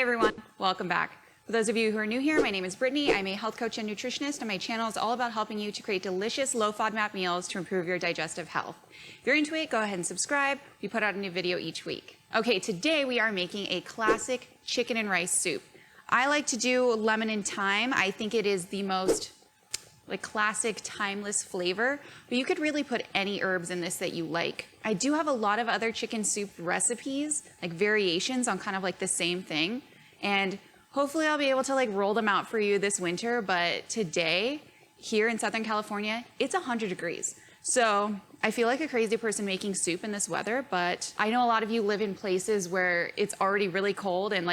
everyone, welcome back. For those of you who are new here, my name is Brittany. I'm a health coach and nutritionist, and my channel is all about helping you to create delicious low FODMAP meals to improve your digestive health. If you're into it, go ahead and subscribe. We put out a new video each week. Okay, today we are making a classic chicken and rice soup. I like to do lemon and thyme. I think it is the most classic timeless flavor, but you could really put any herbs in this that you like. I do have a lot of other chicken soup recipes, like variations on kind of like the same thing, and hopefully I'll be able to roll them out for you this winter. But today here in Southern California, it's 100 degrees. So I feel like a crazy person making soup in this weather, but I know a lot of you live in places where it's already really cold and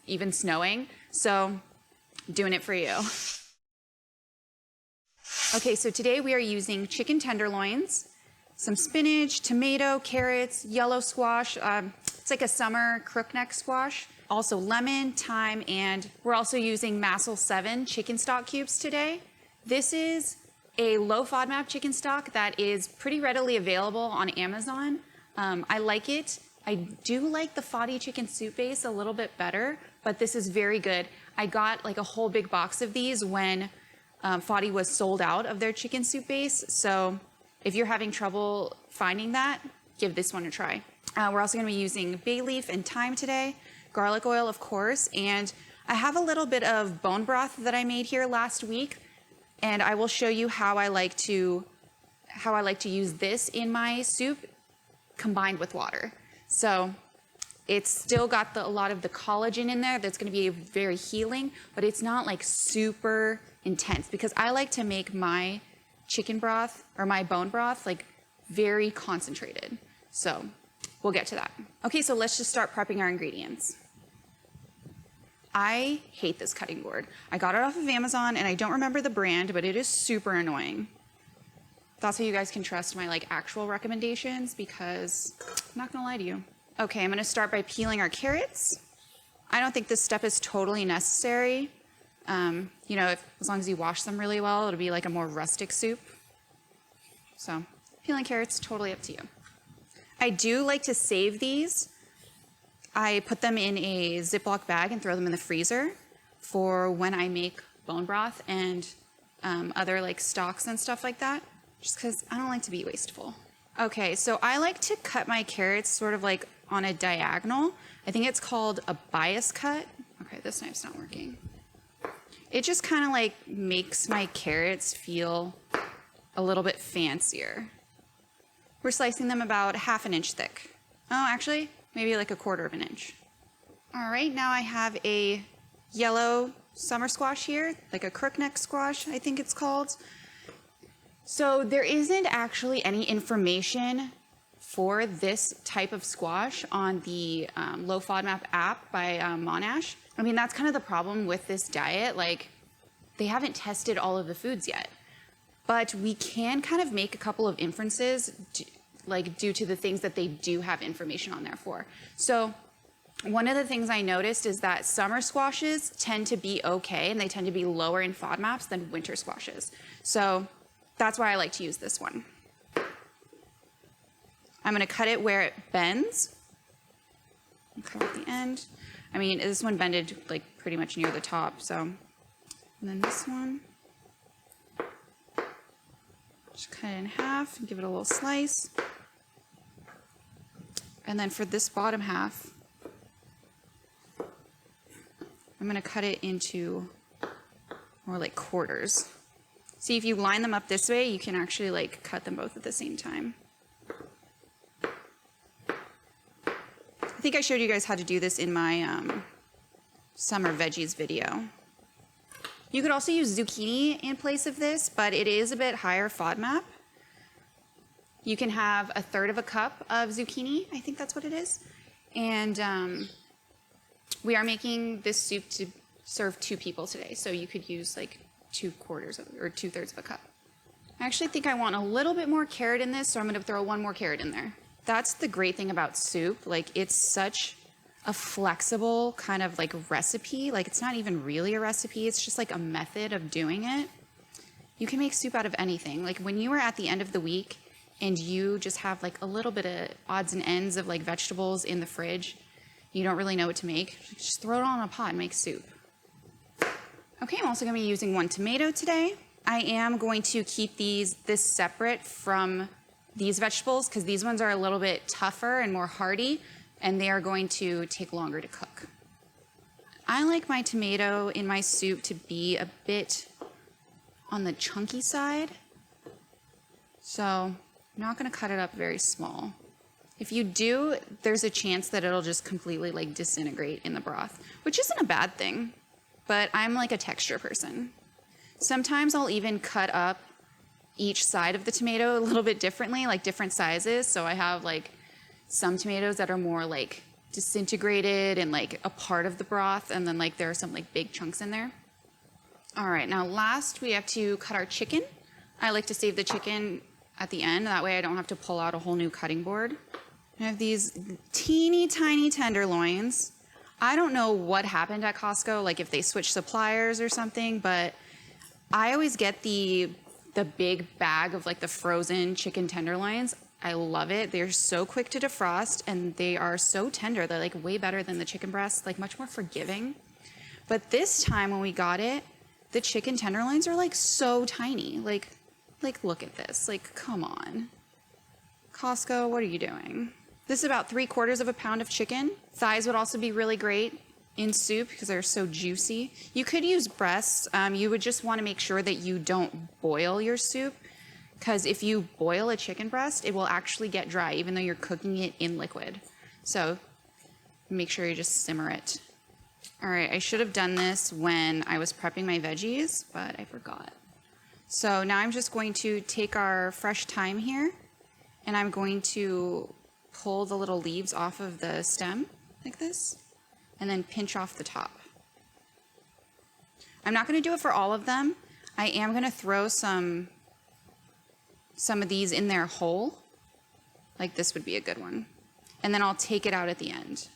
even snowing. So I'm doing it for you. Okay, so today we are using chicken tenderloins, some spinach, tomato, carrots, yellow squash. It's like a summer crookneck squash. Also lemon, thyme, and we're also using Massel 7 chicken stock cubes today. This is a low FODMAP chicken stock that is pretty readily available on Amazon. I like it. I do like the FODMAP chicken soup base a little bit better, but this is very good. I got a whole big box of these when FODMAP was sold out of their chicken soup base. So if you're having trouble finding that, give this one a try. We're also going to be using bay leaf and thyme today, garlic oil, of course, and I have a little bit of bone broth that I made here last week, and I will show you how I like to use this in my soup combined with water. So it's still got a lot of the collagen in there that's going to be very healing, but it's not super intense, because I like to make my chicken broth or my bone broth very concentrated. So we'll get to that. Okay, so let's just start prepping our ingredients. I hate this cutting board. I got it off of Amazon and I don't remember the brand, but it is super annoying. That's how you guys can trust my actual recommendations, because I'm not gonna lie to you. Okay, I'm gonna start by peeling our carrots. I don't think this step is totally necessary. As long as you wash them really well, it'll be a more rustic soup. So peeling carrots, totally up to you. I do like to save these. I put them in a Ziploc bag and throw them in the freezer for when I make bone broth and other stocks and stuff like that, just because I don't like to be wasteful. Okay, so I like to cut my carrots sort of on a diagonal. I think it's called a bias cut. Okay, this knife's not working. It just kind of makes my carrots feel a little bit fancier. We're slicing them about 1/2 inch thick. Oh, actually, maybe a 1/4 inch. All right, now I have a yellow summer squash here, a crookneck squash, I think it's called. So there isn't actually any information for this type of squash on the Low FODMAP app by Monash. I mean, that's kind of the problem with this diet. They haven't tested all of the foods yet, but we can kind of make a couple of inferences due to the things that they do have information on there for. So one of the things I noticed is that summer squashes tend to be okay, and they tend to be lower in FODMAPs than winter squashes. So that's why I like to use this one. I'm gonna cut it where it bends. Cut at the end. I mean, this one bended pretty much near the top, so. And then this one. Just cut it in half and give it a little slice. And then for this bottom half, I'm gonna cut it into more quarters. See, if you line them up this way, you can actually cut them both at the same time. I think I showed you guys how to do this in my summer veggies video. You could also use zucchini in place of this, but it is a bit higher FODMAP. You can have 1/3 cup of zucchini, I think that's what it is. And we are making this soup to serve 2 people today, so you could use 2/4 or 2/3 of a cup. I actually think I want a little bit more carrot in this, so I'm gonna throw 1 more carrot in there. That's the great thing about soup. It's such a flexible kind of recipe. It's not even really a recipe. It's just a method of doing it. You can make soup out of anything. When you are at the end of the week and you just have a little bit of odds and ends of vegetables in the fridge, you don't really know what to make, just throw it all in a pot and make soup. Okay, I'm also gonna be using 1 tomato today. I am going to keep this separate from these vegetables because these ones are a little bit tougher and more hardy, and they are going to take longer to cook. I like my tomato in my soup to be a bit on the chunky side, so I'm not gonna cut it up very small. If you do, there's a chance that it'll just completely like disintegrate in the broth, which isn't a bad thing, but I'm like a texture person. Sometimes I'll even cut up each side of the tomato a little bit differently, like different sizes. So I have like some tomatoes that are more like disintegrated and like a part of the broth, and then like there are some like big chunks in there. All right, now last we have to cut our chicken. I like to save the chicken at the end, that way I don't have to pull out a whole new cutting board. I have these teeny tiny tenderloins. I don't know what happened at Costco, like if they switched suppliers or something, but I always get the big bag of like the frozen chicken tenderloins. I love it. They're so quick to defrost and they are so tender. They're like way better than the chicken breasts, like much more forgiving. But this time when we got it, the chicken tenderloins are like so tiny. Like look at this, like come on. Costco, what are you doing? This is about 3/4 of a pound of chicken. Thighs would also be really great in soup because they're so juicy. You could use breasts. You would just want to make sure that you don't boil your soup, because if you boil a chicken breast, it will actually get dry even though you're cooking it in liquid. So make sure you just simmer it. All right, I should have done this when I was prepping my veggies, but I forgot. So now I'm just going to take our fresh thyme here, and I'm going to pull the little leaves off of the stem like this, and then pinch off the top. I'm not going to do it for all of them. I am going to throw some of these in there whole, like this would be a good one, and then I'll take it out at the end.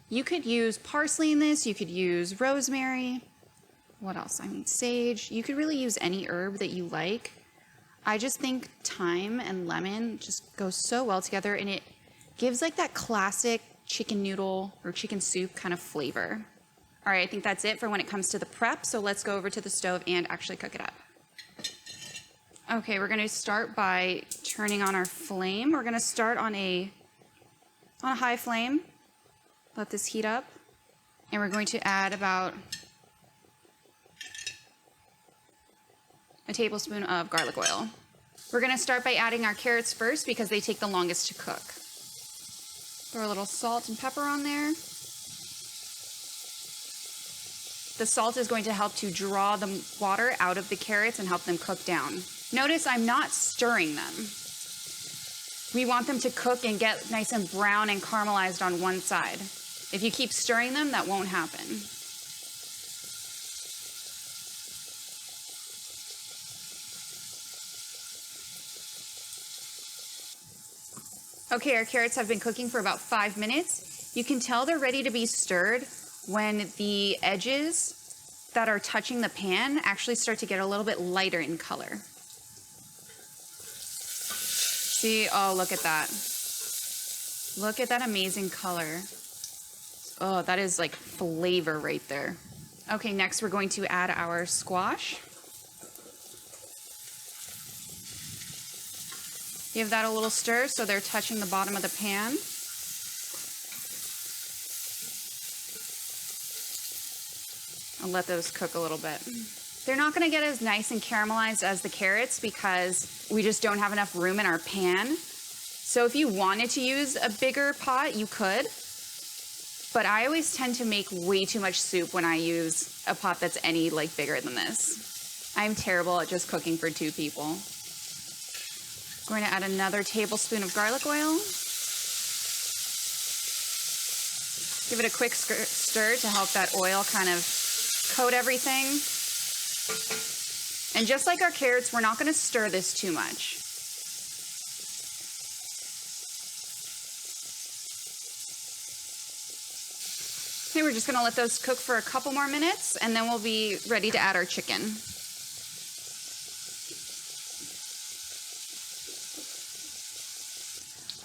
You could use parsley in this, you could use rosemary, what else? I mean, sage. You could really use any herb that you like. I just think thyme and lemon just go so well together, and it gives like that classic chicken noodle or chicken soup kind of flavor. All right, I think that's it for when it comes to the prep, so let's go over to the stove and actually cook it up. Okay, we're gonna start by turning on our flame. We're gonna start on a high flame. Let this heat up, and we're going to add about a tablespoon of garlic oil. We're gonna start by adding our carrots first because they take the longest to cook. Throw a little salt and pepper on there. The salt is going to help to draw the water out of the carrots and help them cook down. Notice I'm not stirring them. We want them to cook and get nice and brown and caramelized on one side. If you keep stirring them, that won't happen. Okay, our carrots have been cooking for about 5 minutes. You can tell they're ready to be stirred when the edges that are touching the pan actually start to get a little bit lighter in color. See, oh, look at that. Look at that amazing color. Oh, that is like flavor right there. Okay, next we're going to add our squash. Give that a little stir so they're touching the bottom of the pan. I'll let those cook a little bit. They're not gonna get as nice and caramelized as the carrots because we just don't have enough room in our pan. So if you wanted to use a bigger pot, you could. But I always tend to make way too much soup when I use a pot that's any like bigger than this. I'm terrible at just cooking for 2 people. Going to add another tablespoon of garlic oil. Give it a quick stir to help that oil kind of coat everything. And just like our carrots, we're not going to stir this too much. Okay, we're just going to let those cook for a couple more minutes, and then we'll be ready to add our chicken.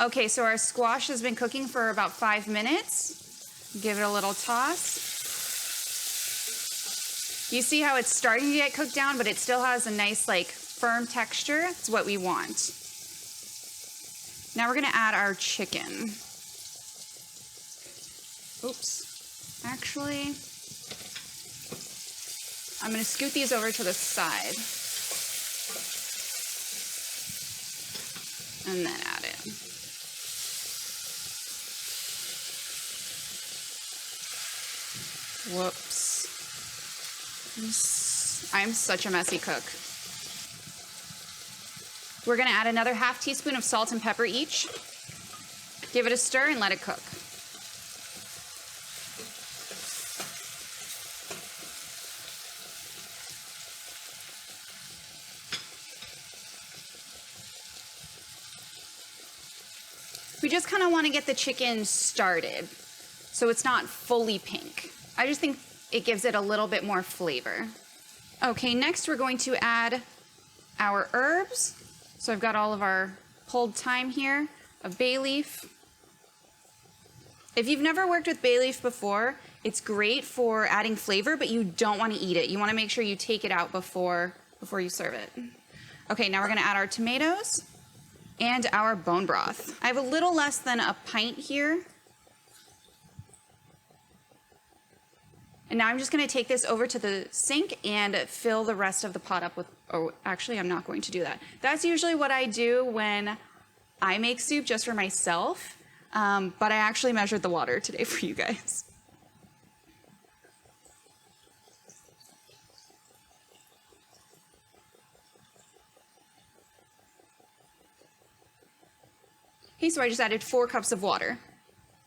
Okay, so our squash has been cooking for about 5 minutes. Give it a little toss. You see how it's starting to get cooked down, but it still has a nice, like, firm texture. It's what we want. Now we're gonna add our chicken. Oops. Actually, I'm gonna scoot these over to the side. And then add it. Whoops. I'm such a messy cook. We're gonna add another half teaspoon of salt and pepper each. Give it a stir and let it cook. We just kind of want to get the chicken started so it's not fully pink. I just think it gives it a little bit more flavor. Okay, next we're going to add our herbs. So I've got all of our pulled thyme here, a bay leaf. If you've never worked with bay leaf before, it's great for adding flavor, but you don't want to eat it. You want to make sure you take it out before you serve it. Okay, now we're going to add our tomatoes and our bone broth. I have a little less than a pint here. And now I'm just gonna take this over to the sink and fill the rest of the pot up with, oh, actually I'm not going to do that. That's usually what I do when I make soup just for myself, but I actually measured the water today for you guys. Okay, so I just added 4 cups of water.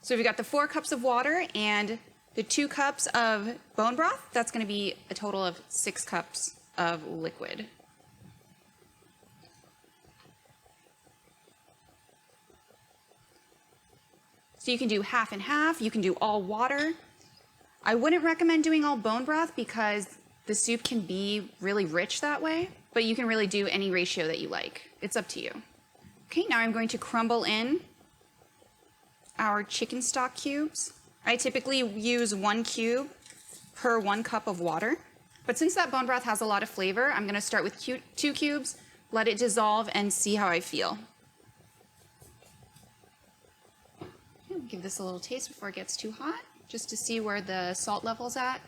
So we've got the 4 cups of water and the 2 cups of bone broth. That's gonna be a total of 6 cups of liquid. So you can do half and half, you can do all water. I wouldn't recommend doing all bone broth because the soup can be really rich that way, but you can really do any ratio that you like. It's up to you. Okay, now I'm going to crumble in our chicken stock cubes. I typically use 1 cube per 1 cup of water, but since that bone broth has a lot of flavor, I'm gonna start with 2 cubes, let it dissolve, and see how I feel. Okay, give this a little taste before it gets too hot, just to see where the salt level's at.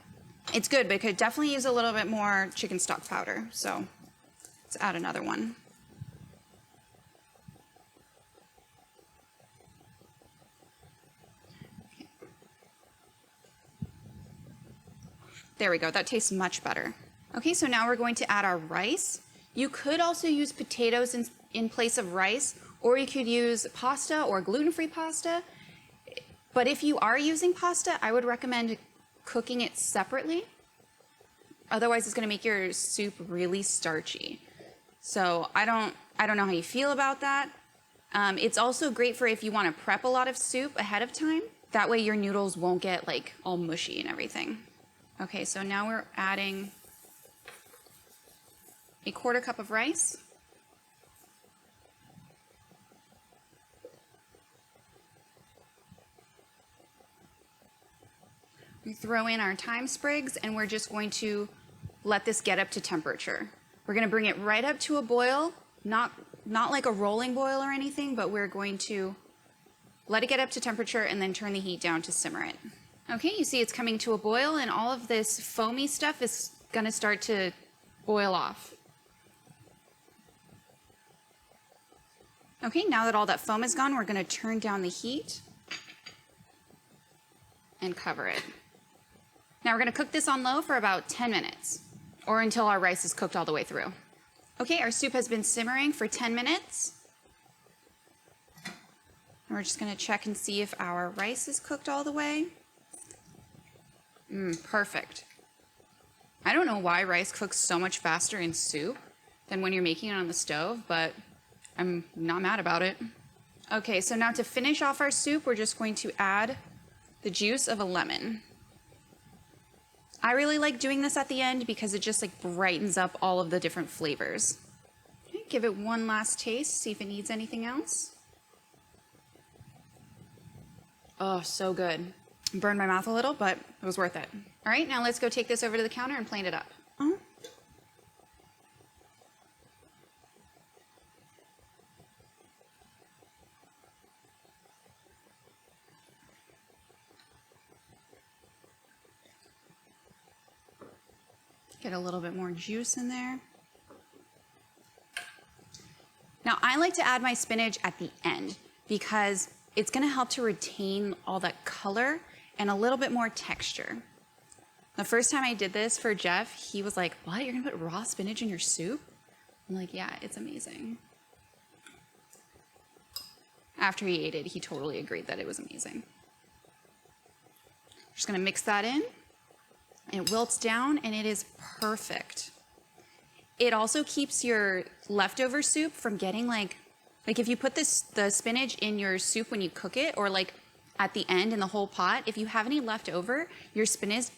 It's good, but it could definitely use a little bit more chicken stock powder, so let's add another one. There we go, that tastes much better. Okay, so now we're going to add our rice. You could also use potatoes in place of rice, or you could use pasta or gluten-free pasta. But if you are using pasta, I would recommend cooking it separately. Otherwise, it's gonna make your soup really starchy. So I don't know how you feel about that. It's also great for if you wanna prep a lot of soup ahead of time. That way your noodles won't get like all mushy and everything. Okay, so now we're adding a 1/4 cup of rice. We throw in our thyme sprigs and we're just going to let this get up to temperature. We're gonna bring it right up to a boil, not like a rolling boil or anything, but we're going to let it get up to temperature and then turn the heat down to simmer it. Okay, you see it's coming to a boil and all of this foamy stuff is gonna start to boil off. Okay, now that all that foam is gone, we're gonna turn down the heat and cover it. Now we're gonna cook this on low for about 10 minutes or until our rice is cooked all the way through. Okay, our soup has been simmering for 10 minutes. We're just gonna check and see if our rice is cooked all the way. Perfect. I don't know why rice cooks so much faster in soup than when you're making it on the stove, but I'm not mad about it. Okay, so now to finish off our soup, we're just going to add the juice of a lemon. I really like doing this at the end because it just like brightens up all of the different flavors. Okay, give it one last taste, see if it needs anything else. Oh, so good. Burned my mouth a little, but it was worth it. All right, now let's go take this over to the counter and plate it up. Oh. Get a little bit more juice in there. Now, I like to add my spinach at the end because it's gonna help to retain all that color and a little bit more texture. The first time I did this for Jeff, he was like, what, you're gonna put raw spinach in your soup? I'm like, yeah, it's amazing. After he ate it, he totally agreed that it was amazing. Just gonna mix that in. It wilts down and it is perfect. It also keeps your leftover soup from getting like if you put the spinach in your soup when you cook it, or like at the end in the whole pot, if you have any left over, your spinach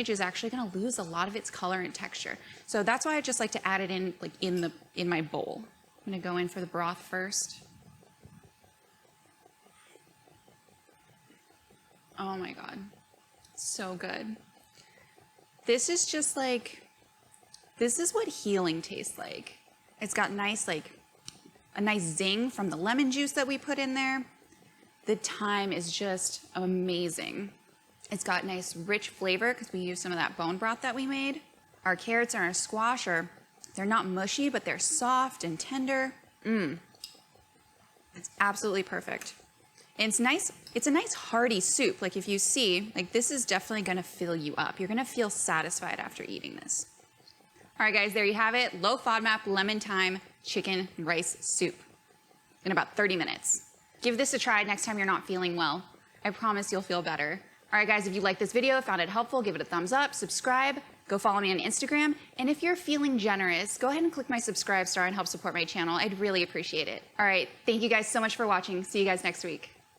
is actually gonna lose a lot of its color and texture. So that's why I just like to add it in like in my bowl. I'm gonna go in for the broth first. Oh my God, so good. This is just like, this is what healing tastes like. It's got nice, like a nice zing from the lemon juice that we put in there. The thyme is just amazing. It's got nice rich flavor because we used some of that bone broth that we made. Our carrots and our squash they're not mushy, but they're soft and tender. It's absolutely perfect. And it's nice, it's a nice hearty soup. Like if you see, like this is definitely gonna fill you up. You're gonna feel satisfied after eating this. All right guys, there you have it. Low FODMAP lemon thyme chicken rice soup in about 30 minutes. Give this a try next time you're not feeling well. I promise you'll feel better. All right guys, if you liked this video, found it helpful, give it a thumbs up, subscribe, go follow me on Instagram. And if you're feeling generous, go ahead and click my subscribe star and help support my channel. I'd really appreciate it. All right, thank you guys so much for watching. See you guys next week.